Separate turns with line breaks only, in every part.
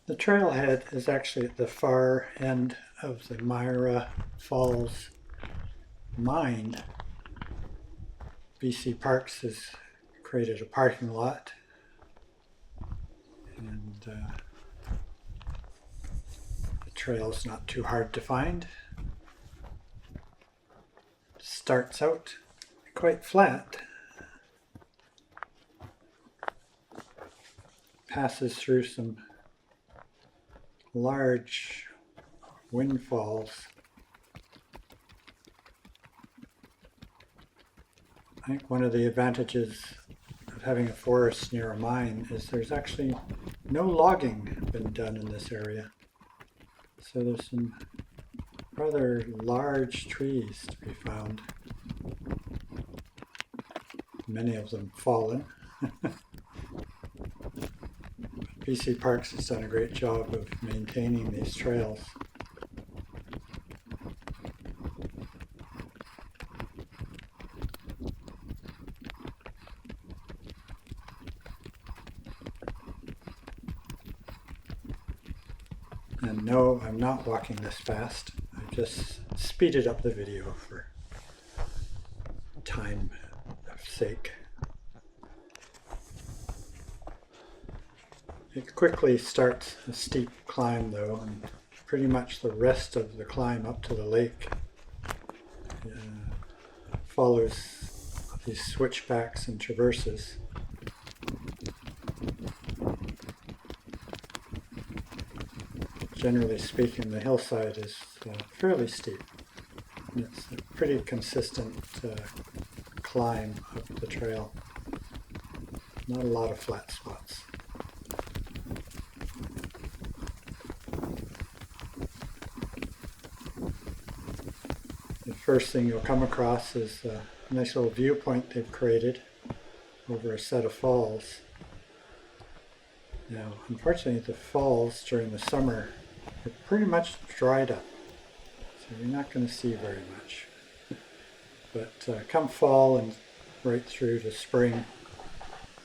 The trailhead is actually at the far end of the Myra Falls Mine. BC Parks has created a parking lot, and the trail's not too hard to find. Starts out quite flat, passes through some large windfalls. I think one of the advantages of having a forest near a mine is there's actually no logging been done in this area. So there's some rather large trees to be found. Many of them fallen. BC Parks has done a great job of maintaining these trails. And no, I'm not walking this fast. I just speeded up the video for time's sake. It quickly starts a steep climb though, and pretty much the rest of the climb up to the lake follows these switchbacks and traverses. Generally speaking, the hillside is fairly steep. It's a pretty consistent climb up the trail. Not a lot of flat spots. The first thing you'll come across is a nice little viewpoint they've created over a set of falls. Now, unfortunately, the falls during the summer are pretty much dried up, so you're not going to see very much. But come fall and right through to spring,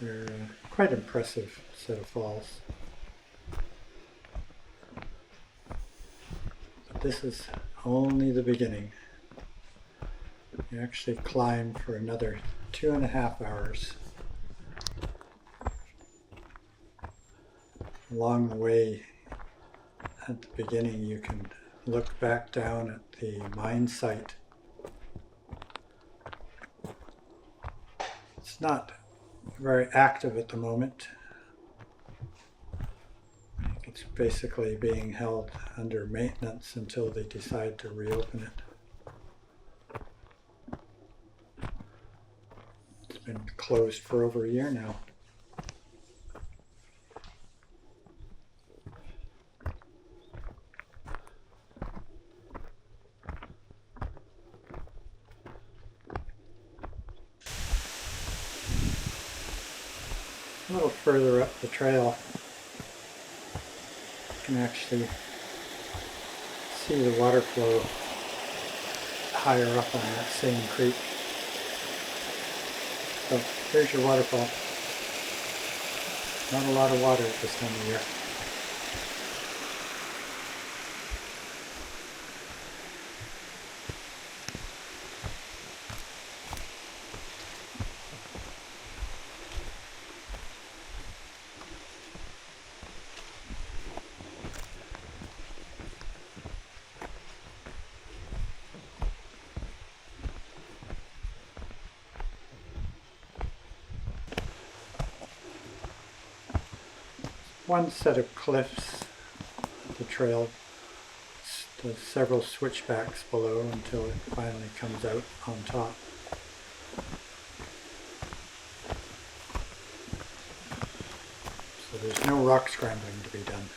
they're quite impressive set of falls. But this is only the beginning. You actually climb for another 2.5 hours. Along the way, at the beginning, you can look back down at the mine site. It's not very active at the moment. I think it's basically being held under maintenance until they decide to reopen it. It's been closed for over a year now. A little further up the trail, you can actually see the water flow higher up on that same creek. So here's your waterfall. Not a lot of water at this time of year. One set of cliffs, the trail does several switchbacks below until it finally comes out on top. So there's no rock scrambling to be done.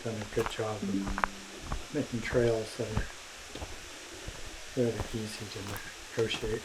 Done a good job of making trails that are fairly easy to negotiate.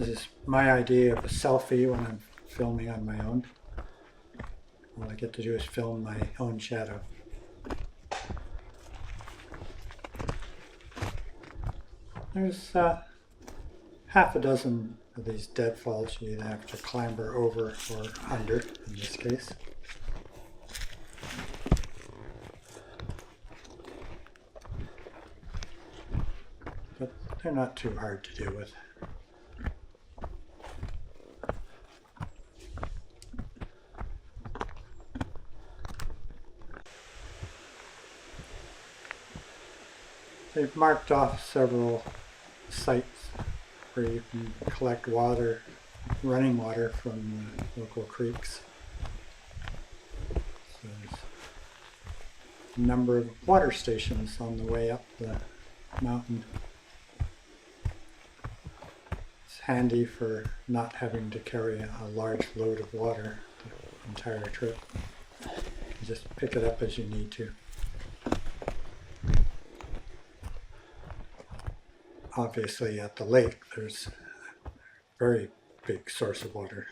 This is my idea of a selfie when I'm filming on my own. All I get to do is film my own shadow. There's half a dozen of these deadfalls you either have to clamber over or under in this case. But they're not too hard to deal with. They've marked off several sites where you can collect water, running water from local creeks. So there's a number of water stations on the way up the mountain. It's handy for not having to carry a large load of water the entire trip. You just pick it up as you need to. Obviously at the lake there's a very big source of water.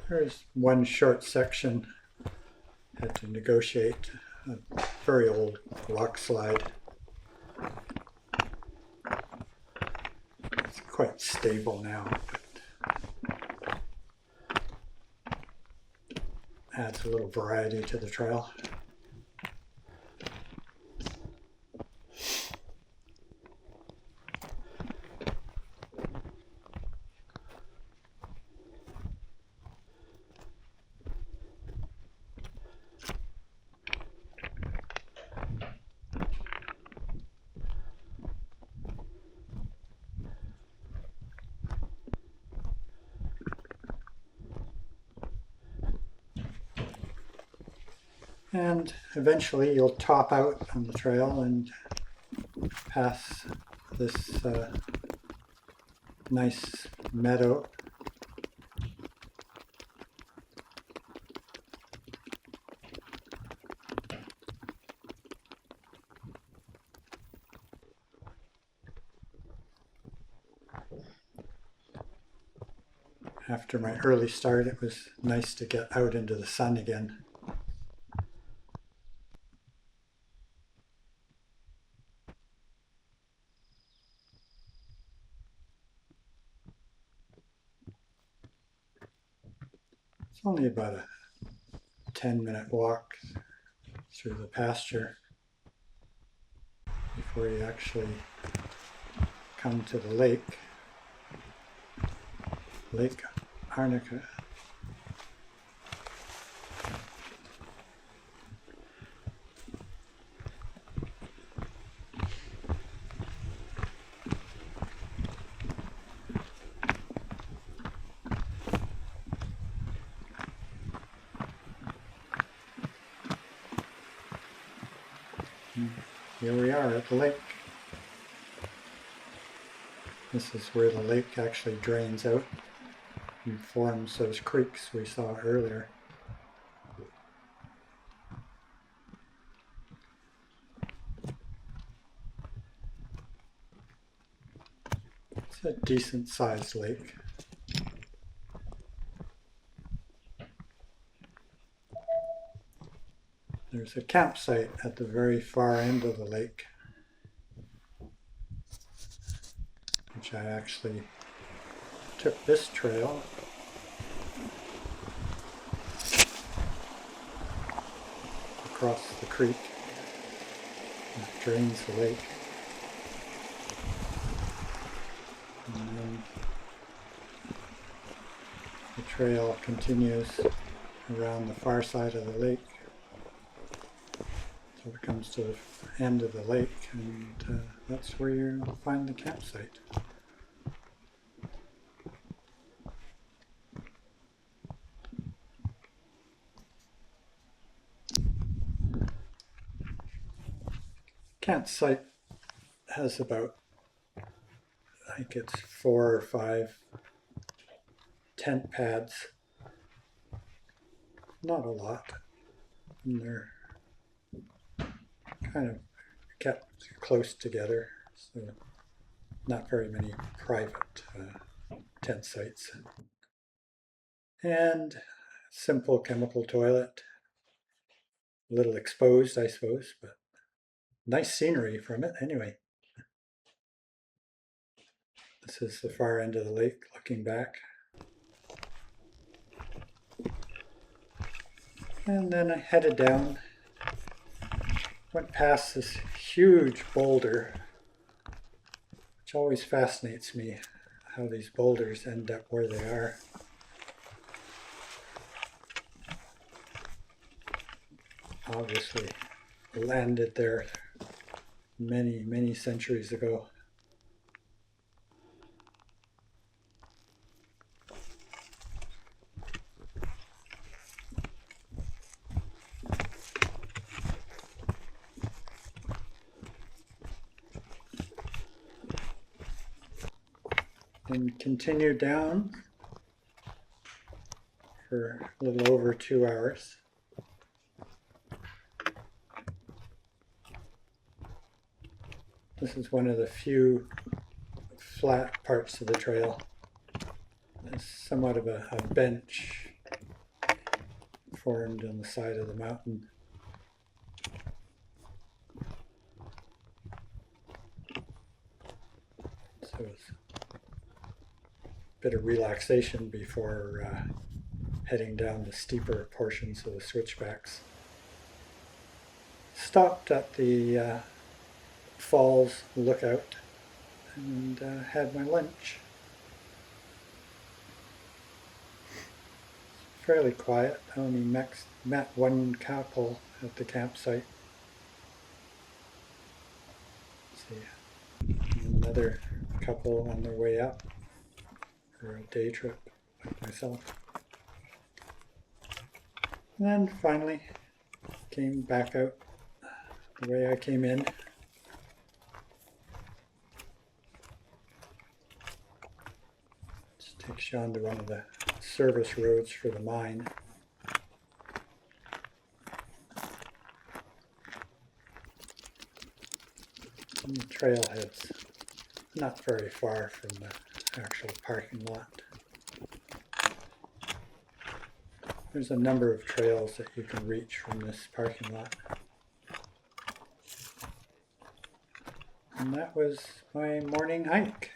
There's one short section. Had to negotiate a very old rock slide. It's quite stable now, but adds a little variety to the trail. And eventually you'll top out on the trail and pass this nice meadow. After my early start, it was nice to get out into the sun again. It's only about a 10-minute walk through the pasture before you actually come to the lake. Lake Arnica. Here we are at the lake. This is where the lake actually drains out and forms those creeks we saw earlier. It's a decent sized lake. There's a campsite at the very far end of the lake, which I actually took this trail across the creek that drains the lake. And then the trail continues around the far side of the lake. So it comes to the end of the lake, and that's where you'll find the campsite. Campsite has about, I think it's 4 or 5 tent pads. Not a lot. And they're kind of kept close together, so not very many private tent sites. And simple chemical toilet. A little exposed, I suppose, but nice scenery from it anyway. This is the far end of the lake looking back. And then I headed down, went past this huge boulder, which always fascinates me, how these boulders end up where they are. Obviously landed there many, many centuries ago. And continued down for a little over 2 hours. This is one of the few flat parts of the trail. There's somewhat of a bench formed on the side of the mountain. So it's a bit of relaxation before heading down the steeper portions of the switchbacks. Stopped at the falls lookout and had my lunch. Fairly quiet. I only met one couple at the campsite. Let's see, another couple on their way up for a day trip like myself. And then finally came back out the way I came in. Just takes you onto one of the service roads for the mine. And the trailhead's not very far from the actual parking lot. There's a number of trails that you can reach from this parking lot. And that was my morning hike.